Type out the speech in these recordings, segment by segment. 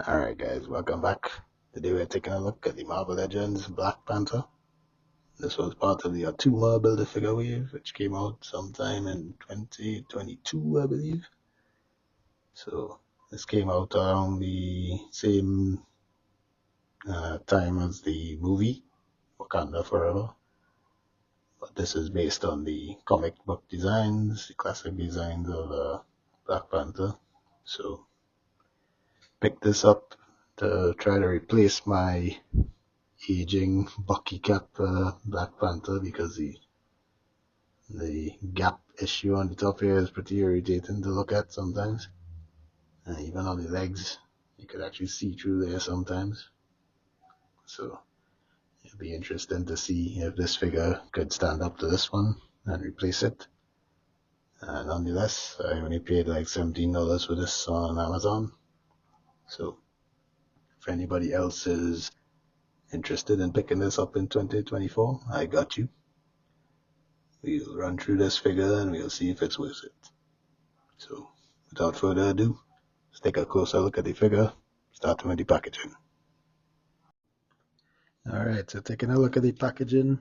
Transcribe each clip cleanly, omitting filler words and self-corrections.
Alright guys, welcome back. Today we're taking a look at the Marvel Legends Black Panther. This was part of the Attuma Build a Figure wave, which came out sometime in 2022, I believe. So this came out around the same time as the movie, Wakanda Forever. But this is based on the comic book designs, the classic designs of Black Panther. So picked this up to try to replace my aging Bucky Cap Black Panther because the gap issue on the top here is pretty irritating to look at sometimes. Even on the legs, you could actually see through there sometimes. So it'll be interesting to see if this figure could stand up to this one and replace it. Nonetheless, I only paid like $17 for this on Amazon. So if anybody else is interested in picking this up in 2024, I got you. We'll run through this figure and we'll see if it's worth it. So without further ado, let's take a closer look at the figure, starting with the packaging. Alright, so taking a look at the packaging,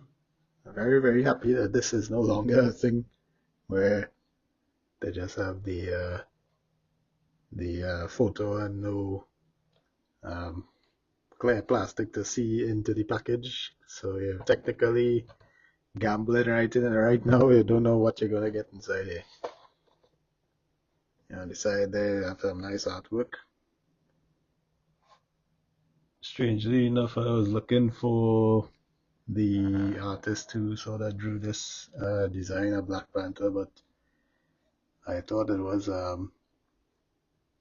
I'm very happy that this is no longer a thing where they just have the photo and no clear plastic to see into the package. So you're technically gambling right in and right now. You don't know what you're gonna get inside here. On the side there, you have some nice artwork. Strangely enough, I was looking for the artist who sort of drew this design of Black Panther, but I thought it was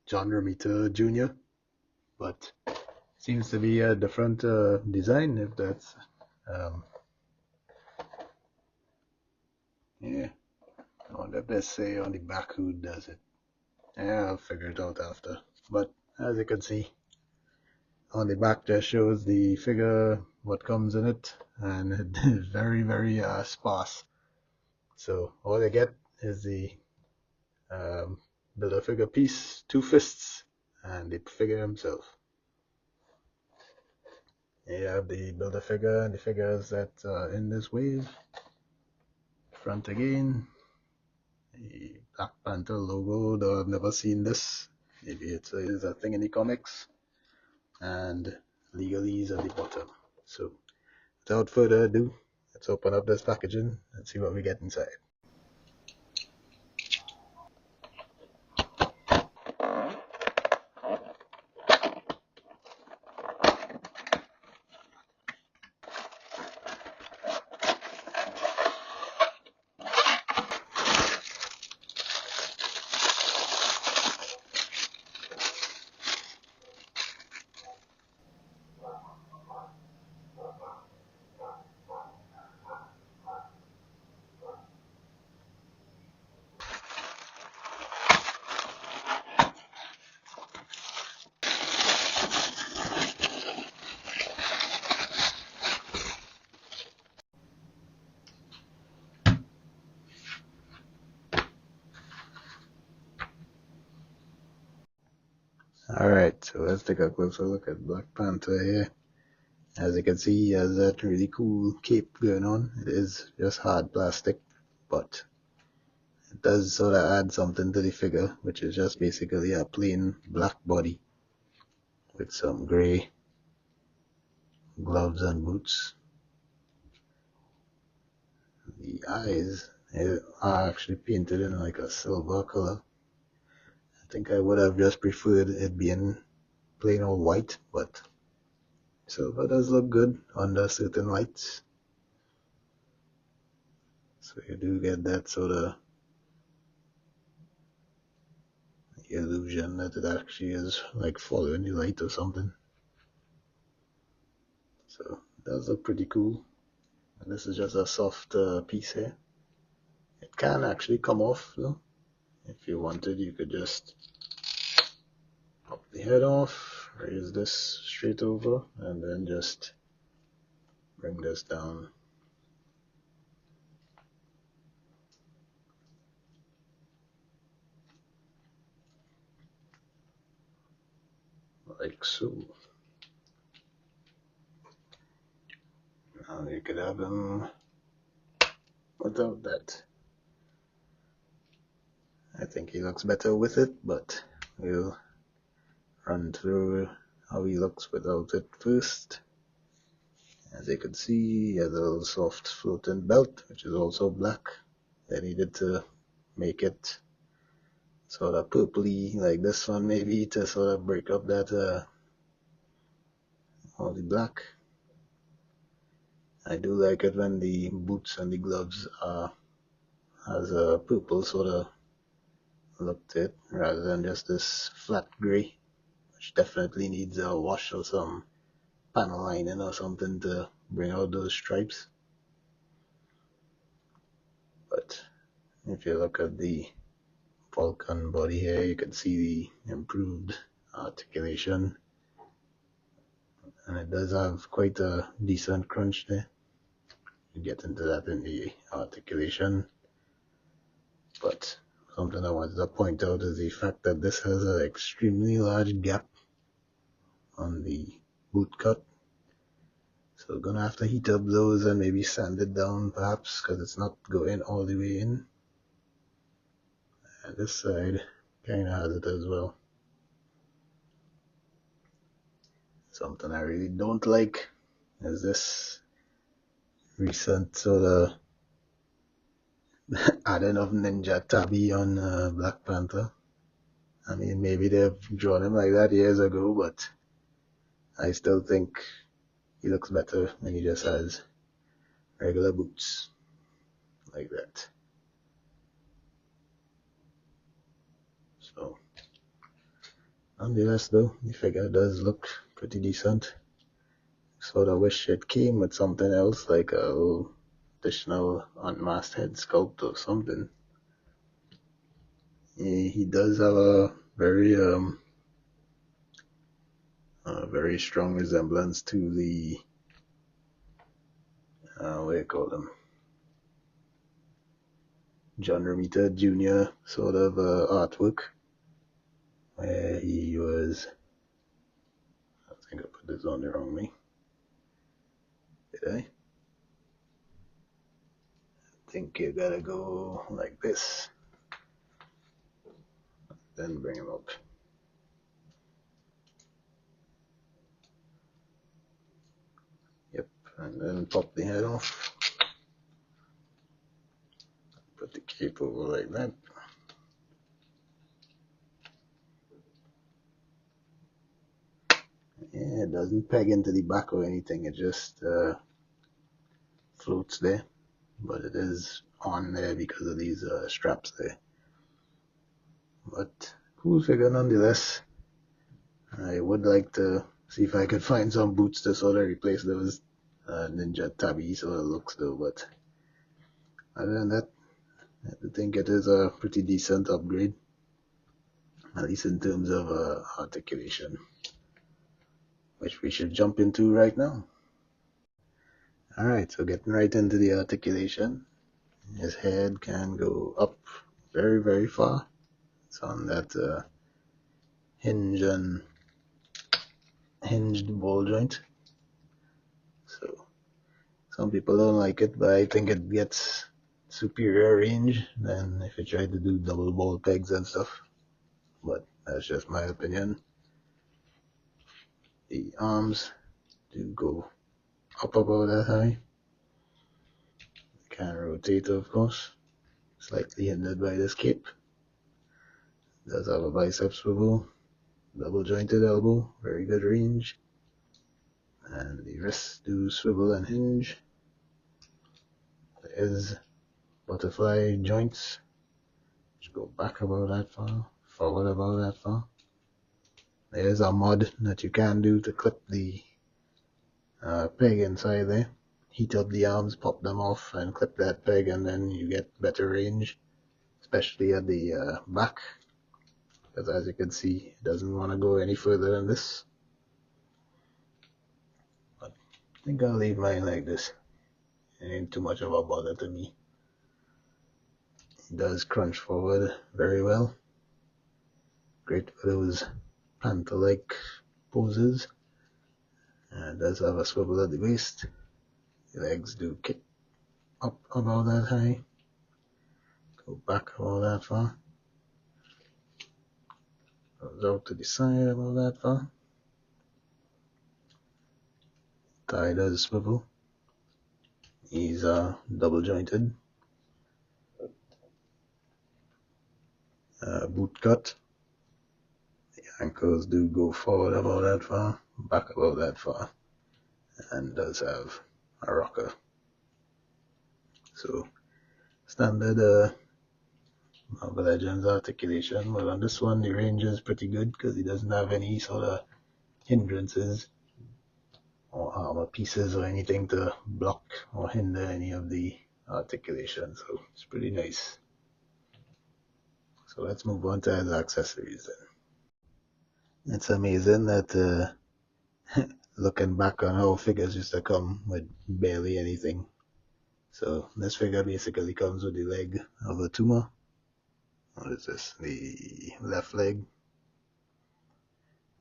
John Romita Jr., but seems to be a different design, if that's yeah. I wonder if they say on the back who does it. Yeah, I'll figure it out after. But as you can see, on the back just shows the figure, what comes in it, and it is very sparse. So all you get is the Build-A-Figure piece, two fists, and the figure himself. You have the Build-A-Figure and the figures that are in this wave. Front again, the Black Panther logo, though I've never seen this. Maybe it's a thing in the comics. And legalese at the bottom. So without further ado, let's open up this packaging and see what we get inside. Alright, so let's take a closer look at Black Panther here. As you can see, he has that really cool cape going on. It is just hard plastic, but it does sort of add something to the figure, which is just basically a plain black body with some grey gloves and boots. The eyes are actually painted in like a silver color. I think I would have just preferred it being plain old white, but silver does look good under certain lights. So you do get that sort of illusion that it actually is like following the light or something. So it does look pretty cool. And this is just a soft piece here. It can actually come off though. If you wanted, you could just pop the head off, raise this straight over, and then just bring this down. like so. Now you could have him without that. I think he looks better with it, but we'll run through how he looks without it first. As you can see, he has a little soft floating belt, which is also black. They needed to make it sort of purpley like this one, maybe, to sort of break up that all the black. I do like it when the boots and the gloves has a purple sort of look to it, rather than just this flat grey, which definitely needs a wash or some panel lining or something to bring out those stripes. But if you look at the Vulcan body here, you can see the improved articulation, and it does have quite a decent crunch there. You get into that in the articulation, but something I wanted to point out is the fact that this has an extremely large gap on the boot cut. So gonna have to heat up those and maybe sand it down perhaps, because it's not going all the way in. And this side kinda has it as well. Something I really don't like is this recent sort of adding of Ninja Tabby on Black Panther. I mean, maybe they've drawn him like that years ago, but I still think he looks better when he just has regular boots like that. So, nonetheless though, the figure does look pretty decent. Sort of wish it came with something else, like a little additional unmasked head sculpt or something. He does have a very strong resemblance to the what do you call them, John Romita Jr. sort of artwork, where he was, I think I put this on the wrong way, did I think you gotta go like this, then bring him up. Yep, and then pop the head off. Put the cape over like that. Yeah, it doesn't peg into the back or anything, it just floats there, but it is on there because of these straps there. But cool figure nonetheless. I would like to see if I could find some boots to sort of replace those Ninja Tabby sort of looks though, but other than that, I think it is a pretty decent upgrade, at least in terms of articulation, which we should jump into right now. Alright, so getting right into the articulation. His head can go up very, very far. It's on that hinge and hinged ball joint. So some people don't like it, but I think it gets superior range than if you try to do double ball pegs and stuff. But that's just my opinion. The arms do go up about that high. Can rotate, of course, slightly hindered by this cape. Does have a bicep swivel, double jointed elbow, very good range. And the wrists do swivel and hinge. There is butterfly joints, which go back about that far, forward about that far. There's a mod that you can do to clip the peg inside there. Heat up the arms, pop them off, and clip that peg, and then you get better range, especially at the back, because as you can see, it doesn't want to go any further than this. But I think I'll leave mine like this. It ain't too much of a bother to me. It does crunch forward very well. Great for those panther-like poses. It does have a swivel at the waist. The legs do kick up about that high, go back about that far, goes out to the side about that far. Thigh does swivel. Knees are double jointed. Boot cut. The ankles do go forward about that far, back about that far, and does have a rocker. So standard Marvel Legends articulation, but on this one the range is pretty good because it doesn't have any sort of hindrances or armor pieces or anything to block or hinder any of the articulation, so it's pretty nice. So let's move on to his accessories then. It's amazing that looking back on how figures used to come with barely anything. So this figure basically comes with the leg of Attuma. What is this? The left leg.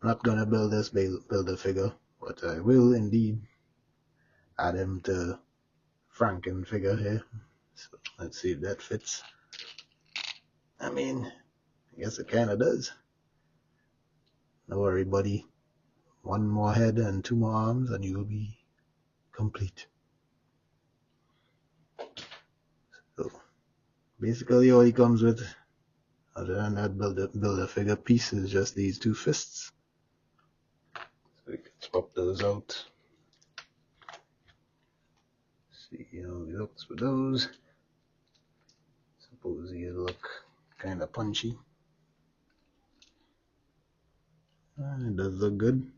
I'm not gonna build this builder figure, but I will indeed add him to Franken figure here. So let's see if that fits. I mean, I guess it kinda does. Don't worry, buddy. One more head and two more arms and you'll be complete. So basically all he comes with, other than that builder figure piece, is just these two fists. So we can swap those out. See how he looks with those. Suppose he'll look kinda punchy. It does look good.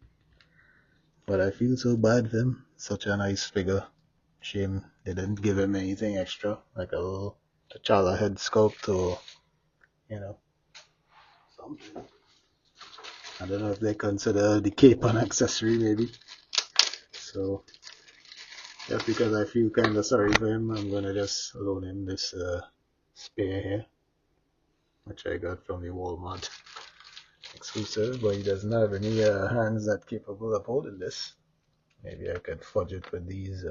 But I feel so bad for him. Such a nice figure. Shame they didn't give him anything extra, like a little T'Challa head sculpt or, something. I don't know if they consider the cape an accessory, maybe. So, just because I feel kind of sorry for him, I'm gonna just loan him this spear here, which I got from the Walmart exclusive, but he doesn't have any hands that capable of holding this. Maybe I could fudge it with these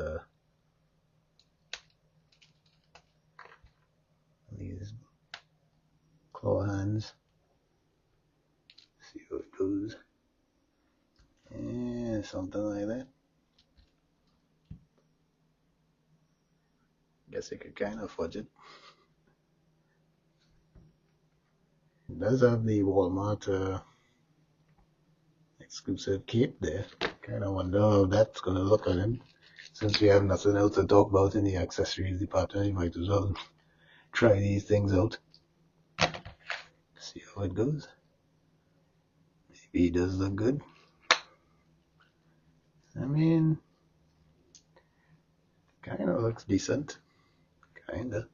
claw hands. See how it goes. Yeah, something like that. Guess I could kind of fudge it. It does have the Walmart exclusive cape there. Kind of wonder how that's gonna look on him. Since we have nothing else to talk about in the accessories department, you might as well try these things out. See how it goes. Maybe it does look good. I mean, kind of looks decent. Kinda.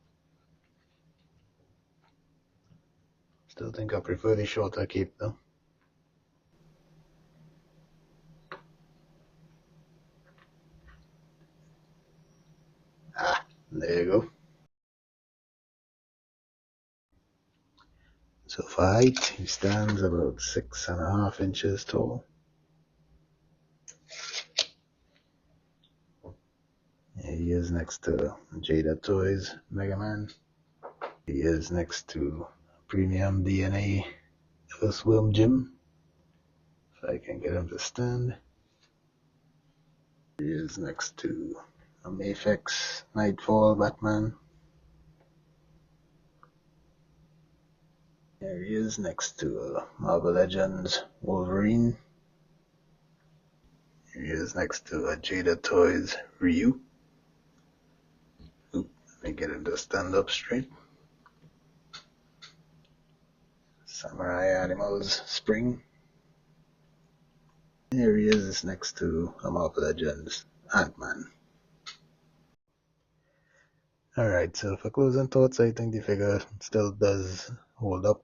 Still think I prefer the shorter cape though. There you go. So for height, he stands about 6.5 inches tall. Here he is next to Jada Toys Mega Man. He is next to Premium DNA Earthworm Jim. If I can get him to stand. He is next to a Mafex Nightfall Batman. There he is next to Marvel Legends Wolverine. Here he is next to Jada Toys Ryu. Let me get him to stand up straight. Samurai Animals Spring. Here he is next to Marvel Legends Ant-Man. Alright, so for closing thoughts, I think the figure still does hold up.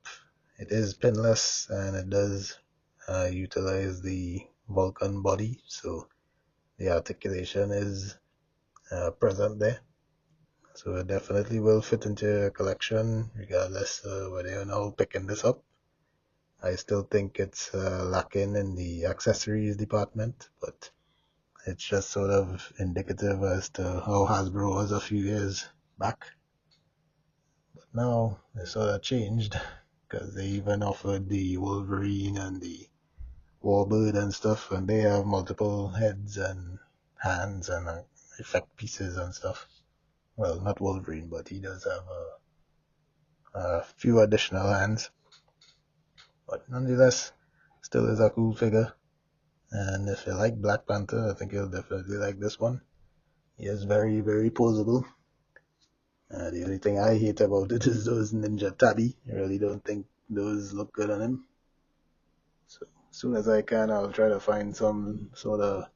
It is pinless and it does utilize the Vulcan body, so the articulation is present there. So it definitely will fit into your collection regardless whether you're now picking this up. I still think it's lacking in the accessories department, but it's just sort of indicative as to how Hasbro was a few years back. But now it sort of changed because they even offered the Wolverine and the Warbird and stuff, and they have multiple heads and hands and effect pieces and stuff. Well, not Wolverine, but he does have a few additional hands. But nonetheless, still is a cool figure. And if you like Black Panther, I think you'll definitely like this one. He is very, very posable. The only thing I hate about it is those ninja tabi. I really don't think those look good on him. So as soon as I can, I'll try to find some sort of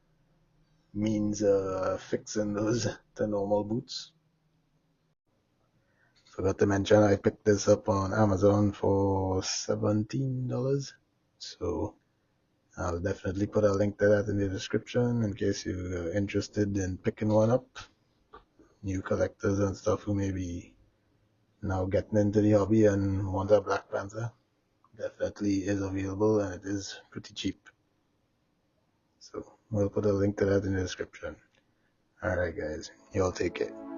means of fixing those to normal boots. Forgot to mention I picked this up on Amazon for $17. So I'll definitely put a link to that in the description in case you're interested in picking one up. New collectors and stuff who may be now getting into the hobby and want a Black Panther. Definitely is available and it is pretty cheap. So we'll put a link to that in the description. Alright guys, y'all take care.